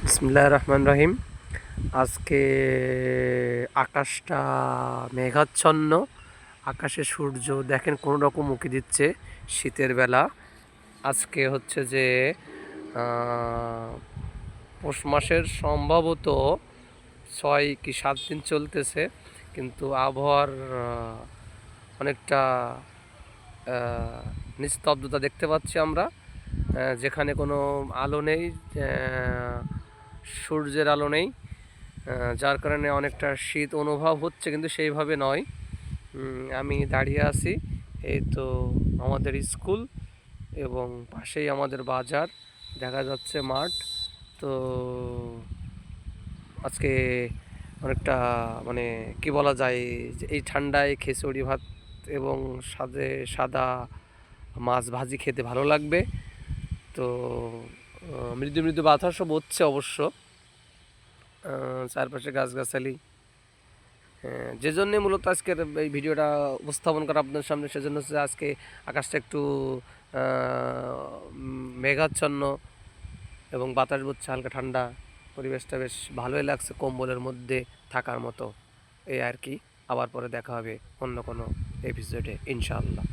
বিসমিল্লাহির রহমানির রহিম। আজকে আকাশটা মেঘাচ্ছন্ন, আকাশে সূর্য দেখেন কোনো রকম উঁকি দিচ্ছে শীতের বেলা। আজকে হচ্ছে যে পৌষ মাসের সম্ভবত 6 কি 7 দিন চলতেছে, কিন্তু আবহাওয়ার অনেকটা নিস্তব্ধতা দেখতে পাচ্ছি আমরা। যেখানে কোনো আলো নেই, সূর্যের আলো নেই, যার কারণে অনেকটা শীত অনুভব হচ্ছে, কিন্তু সেইভাবে নয়। আমি দাঁড়িয়ে আছি, এই তো আমাদের স্কুল এবং পাশেই আমাদের বাজার, দেখা যাচ্ছে মাঠ। তো আজকে অনেকটা মানে কি বলা যায়, যে এই ঠান্ডায় খিচুড়ি ভাত এবং সাথে সাদা মাছ ভাজি খেতে ভালো লাগবে। তো মৃদু মৃদু বাতাসও বচ্ছে অবশ্য, চারপাশে গাছগাছালি। যে জন্যে মূলত আজকের এই ভিডিওটা উপস্থাপন করা আপনাদের সামনে, সেজন্য হচ্ছে আজকে আকাশটা একটু মেঘাচ্ছন্ন এবং বাতাস বচ্ছে হালকা ঠান্ডা। পরিবেশটা বেশ ভালোই লাগছে, কম্বলের মধ্যে থাকার মতো। এই আর কি। আবার পরে দেখা হবে অন্য কোনো এপিসোডে ইনশাআল্লাহ।